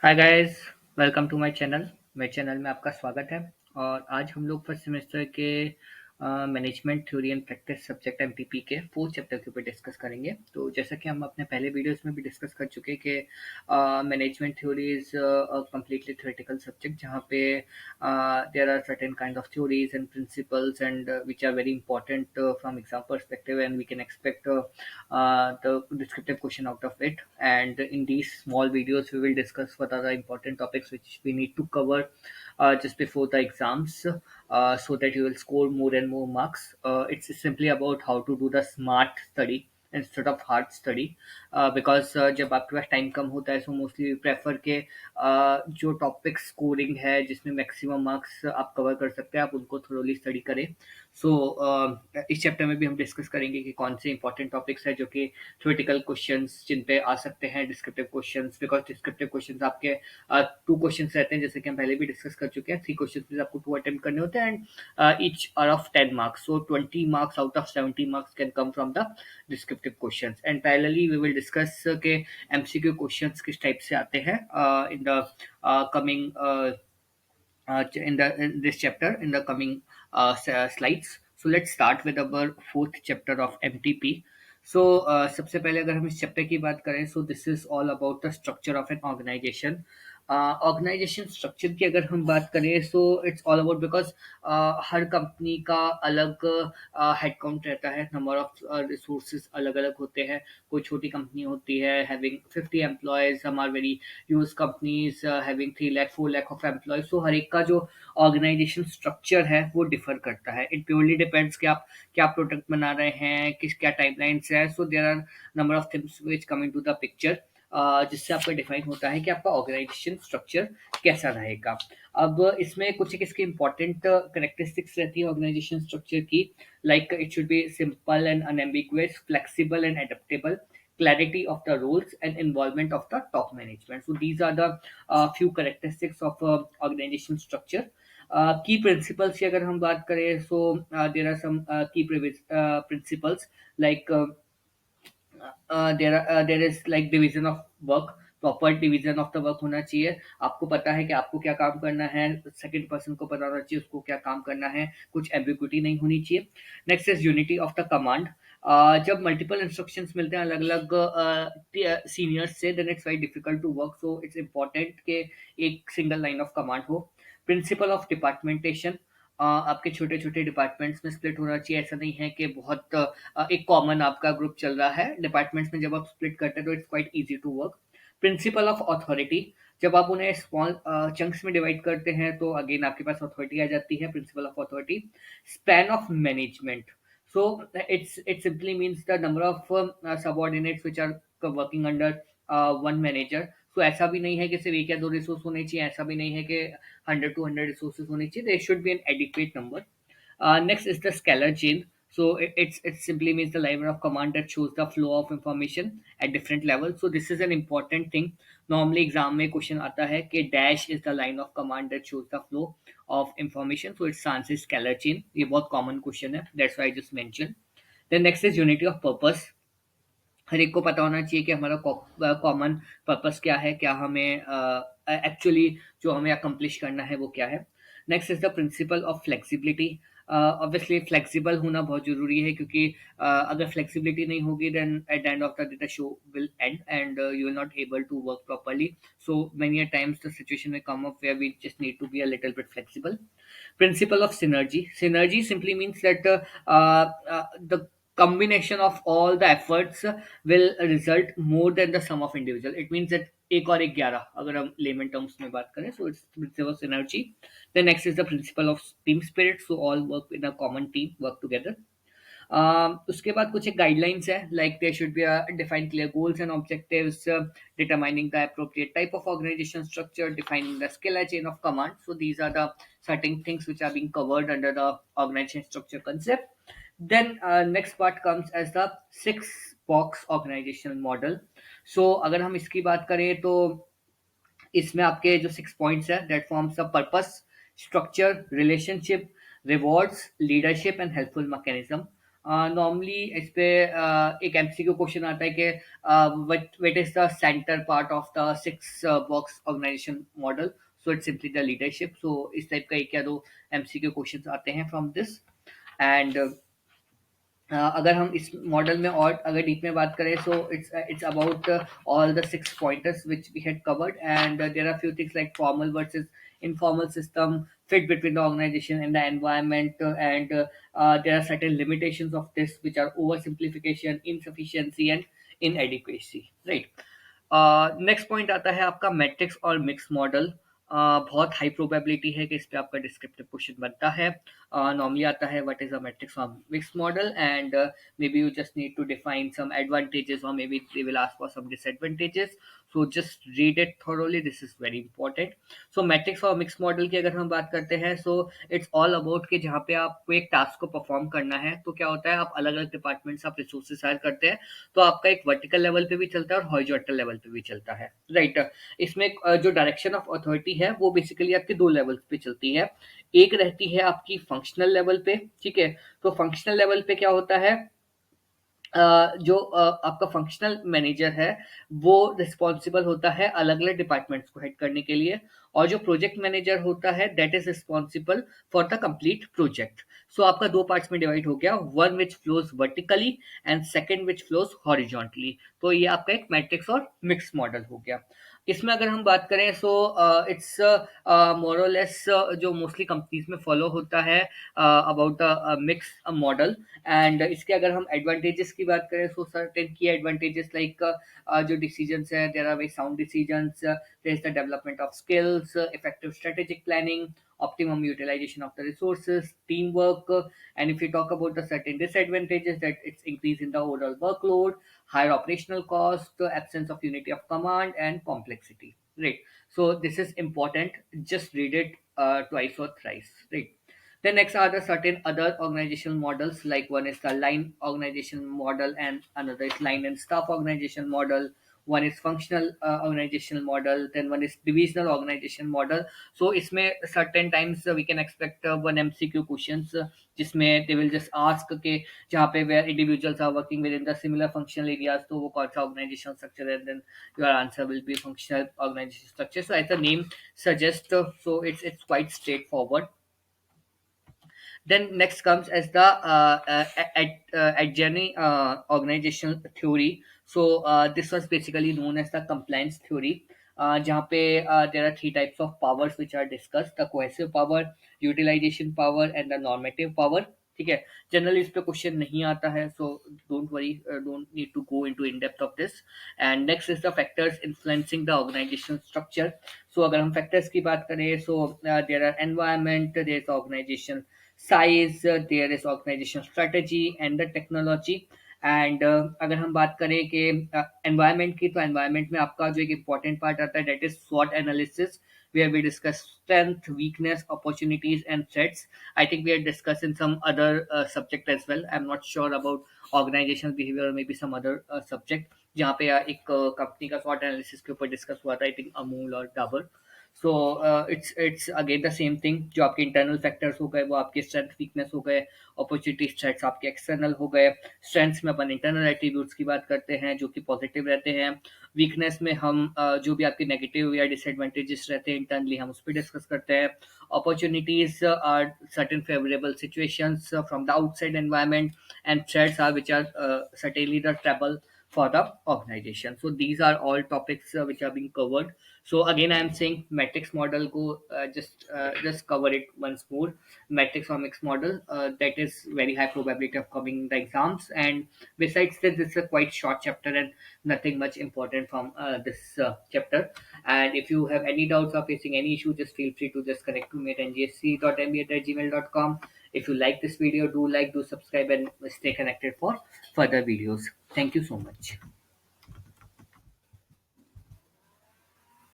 Hi guys, welcome to my channel. मेरे channel में आपका स्वागत है। और आज हम लोग फर्स्ट सेमेस्टर के management theory and practice subject MPP के फोर्थ चैप्टर के ऊपर डिस्कस करेंगे। तो जैसा कि हम अपने पहले वीडियोस में भी डिस्कस कर चुके कि management theory is a completely theoretical subject जहाँ पे there are certain kind of theories and principles and which are very important from exam perspective, and we can expect the descriptive question out of it. And in these small videos, we will discuss what are the important topics which we need to cover just before the exams, so that you will score more and more marks. It's simply about how to do the smart study instead of hard study, because जब आपके पास time कम होता है, so mostly prefer के जो topic scoring है जिसमें maximum marks आप cover कर सकते हैं, आप उनको थोरोली स्टडी करें। सो इस चैप्टर में भी हम डिस्कस करेंगे कि कौन से इंपॉर्टेंट टॉपिक्स है जो कि थ्योरेटिकल क्वेश्चंस जिन पे आ सकते हैं, descriptive questions, because descriptive questions आपके टू क्वेश्चंस रहते हैं, जैसे कि हम पहले भी डिस्कस कर चुके हैं। थ्री क्वेश्चंस आपको टू अटेम्प्ट करने होते हैं, and each are of 10 marks, so 20 marks out of 70 marks can come from the descriptive questions. And parallelly we will discuss के MCQ questions किस टाइप से आते हैं in the coming in this chapter, in the coming slides. So let's start with our fourth chapter of MTP. So सबसे पहले अगर हम इस चैप्टर की बात करें, so this is all about the structure of an organization. Organization structure की अगर हम बात करें, so it's all about, because हर कंपनी का अलग हेड काउंट रहता है, नंबर ऑफ रिसोर्सेज अलग अलग होते हैं। कोई छोटी कंपनी होती है having 50 employees, some are very huge companies having 3 lakh 4 lakh of employees. So हर एक का जो ऑर्गेनाइजेशन स्ट्रक्चर है वो डिफर करता है। इट प्योरली डिपेंड्स कि आप क्या प्रोडक्ट बना रहे हैं, किस क्या टाइमलाइंस है। So there are number of things which come into the picture, जिससे आपका डिफाइन होता है कि आपका ऑर्गेनाइजेशन स्ट्रक्चर कैसा रहेगा। अब इसमें कुछ एक इसकी इंपॉर्टेंट करेक्टरिस्टिक्स रहती है ऑर्गेनाइजेशन स्ट्रक्चर की, like it should be simple and unambiguous, flexible and adaptable, clarity of the roles and involvement of the top management. So these are the few characteristics of organization structure. की principles की अगर हम बात करें, सो there are some की principles, like there is like division of work, proper division of the work होना चाहिए। आपको पता है कि आपको क्या काम करना है, सेकंड पर्सन को पता होना चाहिए उसको क्या काम करना है, कुछ एम्बिग्यूटी नहीं होनी चाहिए। Next is unity of the command. जब मल्टीपल इंस्ट्रक्शंस मिलते हैं अलग अलग सीनियर्स से, then it's very difficult to work, so it's important कि एक सिंगल लाइन ऑफ कमांड हो। प्रिंसिपल ऑफ डिपार्टमेंटेशन, आपके छोटे छोटे डिपार्टमेंट्स में स्प्लिट होना चाहिए। ऐसा नहीं है कि बहुत एक कॉमन आपका ग्रुप चल रहा है। डिपार्टमेंट्स में जब आप स्प्लिट करते हैं तो it's quite easy to work. Principle of authority, जब आप उन्हें स्मॉल चंक्स में डिवाइड करते हैं तो अगेन आपके पास अथॉरिटी आ जाती है, principal of authority. Span of management, so it simply means the number of subordinates which are working under one manager. So ऐसा भी नहीं है कि सिर्फ एक या दो रिसोर्स होने चाहिए, ऐसा भी नहीं है कि 100 to 100 रिसोर्सेज होने चाहिए। There should be an adequate number. Next is the scalar chain. So it simply means the line of command that shows the flow of information at different levels. So this is an important thing. Normally exam में question आता है कि dash is the line of command that shows the flow of information. So it's answer scalar chain. ये बहुत common question है. That's why I just mentioned. Then next is unity of purpose. हर एक को पता होना चाहिए कि हमारा कॉमन पर्पस क्या है, क्या हमें एक्चुअली जो हमें अकम्प्लिश करना है वो क्या है। Next is the principle of flexibility. Obviously flexible होना बहुत जरूरी है, क्योंकि अगर फ्लेक्सिबिलिटी नहीं होगी then at the end of the day the show will end and you will not able to work properly. So many times the situation will come up where we just need to be a little bit flexible. Principle of synergy. Synergy simply means that the combination of all the efforts will result more than the sum of individual. It means that एक और एक 11 अगर हम lemon terms में बात करें, so it's principle of synergy. The next is the principle of team spirit, so all work in a common team, work together. उसके बाद कुछ एक गाइडलाइंस है, like there should be define clear goals and objectives, determining the appropriate type of organization structure, defining the scalar chain of command. So these are the certain things which are being covered under the organization structure concept. Then next part comes as the six box organizational model. So अगर हम इसकी बात करें तो इसमें आपके जो 6 points है, that forms a purpose, structure, relationship, rewards, leadership and helpful mechanism. Normally इस पे एक एमसीक्यू क्वेश्चन आता है कि what is the centre part of the 6 box organisation model, so it's simply the leadership. So इस type का एक या दो एमसीक्यू क्वेश्चन आते हैं फ्रॉम दिस। एंड अगर हम इस मॉडल में और अगर डीप में बात करें, so it's about all the 6 pointers which we had covered, and there are few things like formal versus informal system, fit between the organization and the environment, and there are certain limitations of this which are oversimplification, insufficiency and inadequacy, right? Next point आता है आपका matrix और mix model. बहुत high probability है कि इस पे आपका डिस्क्रिप्टिव क्वेश्चन बनता है। नॉर्मली आता है व्हाट इज अ मैट्रिक्स और mix model, and maybe you just need to define some advantages और maybe they will ask for some disadvantages, so just read it thoroughly, this is very important. So matrix और mix model की अगर हम बात करते हैं, सो it's all about कि जहाँ पे आपको एक टास्क को परफॉर्म करना है, तो क्या होता है आप अलग अलग डिपार्टमेंट से आप रिसोर्सेज हायर करते हैं, तो आपका एक वर्टिकल लेवल पे भी चलता है और हॉरिजॉन्टल लेवल पे भी चलता है, राइट? इसमें जो डायरेक्शन ऑफ अथॉरिटी है वो बेसिकली आपके दो लेवल्स पे चलती है। एक रहती है आपकी फंक्शनल लेवल पे, ठीक है? तो फंक्शनल लेवल पे क्या होता है, जो आपका फंक्शनल मैनेजर है वो रिस्पॉन्सिबल होता है अलग अलग डिपार्टमेंट्स को हेड करने के लिए, और जो प्रोजेक्ट मैनेजर होता है that is responsible for the complete project. So आपका दो पार्ट्स में डिवाइड हो गया, one which flows vertically and second which flows horizontally. तो ये आपका एक मैट्रिक्स और मिक्स मॉडल हो गया। इसमें अगर हम बात करें, सो इट्स मोर और लेस जो मोस्टली कंपनीज में फॉलो होता है about the mix model. And इसके अगर हम एडवांटेजेस की बात करें, सो सर्टेन की एडवांटेजेस लाइक जो डिसीजंस है, there are very sound decisions, there is the development of skills, effective strategic planning, optimum utilization of the resources, teamwork, and if you talk about the certain disadvantages, that it's increase in the overall workload, higher operational cost, absence of unity of command, and complexity, right? So this is important, just read it twice or thrice, right? Then next are the certain other organizational models, like one is the line organization model and another is line and staff organization model. One is functional organizational model, then one is divisional organization model. So इसमें certain times we can expect one MCQ questions, जिसमें they will just ask के जहाँ पे where individuals are working within the similar functional areas, तो वो कौन सा organizational structure है, then your answer will be functional organization structure. So as the name suggests, so it's quite straightforward. Then next comes as the Adjani organizational theory. So this was basically known as the compliance theory. जहाँ पे there are three types of powers which are discussed: the cohesive power, utilization power, and the normative power. ठीक है, generally इस पे question नहीं आता है, so don't worry, don't need to go into in depth of this. And next is the factors influencing the organisational structure. So अगर हम factors की बात करें, so there are environment, there is organisation size, there is organization strategy and the technology। And अगर हम बात करें कि एनवायरनमेंट की, तो एनवायरनमेंट में आपका जो एक इम्पॉर्टेंट पार्ट आता है दैट इज स्वॉट analysis, where we discuss strength, weakness, opportunities, and threats. I think we had discussed in some other subject as well. I'm not sure about organizational behavior or maybe some other subject जहाँ पे एक company का SWOT analysis के ऊपर discuss हुआ था, I think Amul और Dabur. So it's again the same thing, जो आपके इंटरनल फैक्टर्स हो गए वो आपके स्ट्रेंथ वीकनेस हो गए, अपॉर्चुनिटी थ्रेट्स आपके एक्सटर्नल हो गए। स्ट्रेंथ्स में अपन इंटरनल एट्रीब्यूट्स की बात करते हैं जो कि पॉजिटिव रहते हैं। वीकनेस में हम जो भी आपके नेगेटिव या डिसएडवांटेजेस रहते हैं इंटरनली हम उस पर डिस्कस करते हैं। Opportunities are certain favourable situations from the outside environment, and threats are which are certainly the trouble for the organization. So these are all topics which are being covered. So again I am saying matrix model को just cover it once more. Matrix or mixed model, that is very high probability of coming in the exams, and besides this is a quite short chapter and nothing much important from this chapter. And if you have any doubts or facing any issue, just feel free to just connect to me at ngsc.mba@gmail.com. If you like this video, do like, do subscribe, and stay connected for further videos. Thank you so much.